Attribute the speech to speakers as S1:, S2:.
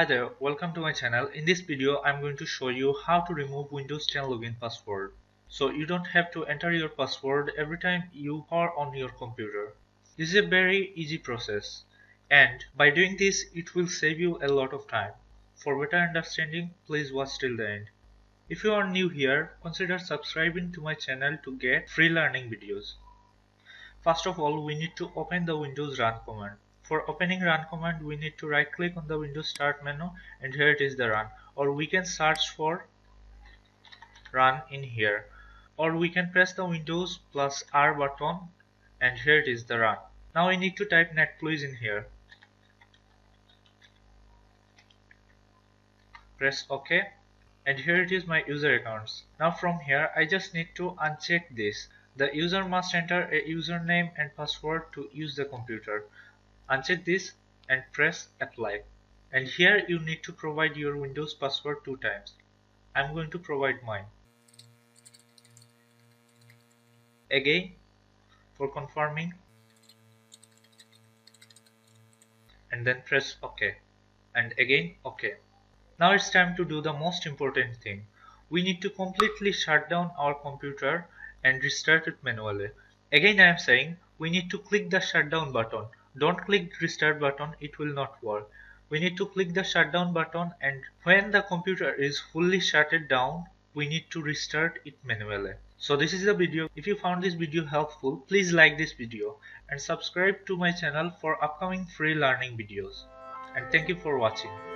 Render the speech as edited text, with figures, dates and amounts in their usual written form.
S1: Hi there, welcome to my channel. In this video, I'm going to show you how to remove Windows 10 login password. So you don't have to enter your password every time you are on your computer. This is a very easy process. And by doing this, it will save you a lot of time. For better understanding, please watch till the end. If you are new here, consider subscribing to my channel to get free learning videos. First of all, we need to open the Windows Run command. For opening Run command, we need to right click on the Windows Start menu and here it is the Run. Or we can search for Run in here. Or we can press the Windows plus R button and here it is the Run. Now we need to type netploys in here. Press OK. And here it is my user accounts. Now from here I just need to uncheck this. The user must enter a username and password to use the computer. Uncheck this and press apply. And here you need to provide your Windows password 2 times. I'm going to provide mine. Again for confirming. And then press OK. And again OK. Now it's time to do the most important thing. We need to completely shut down our computer and restart it manually. Again I am saying we need to click the shutdown button. Don't click restart button, it will not work. We need to click the shutdown button and when the computer is fully shutted down, we need to restart it manually. So this is the video. If you found this video helpful, please like this video and subscribe to my channel for upcoming free learning videos. And thank you for watching.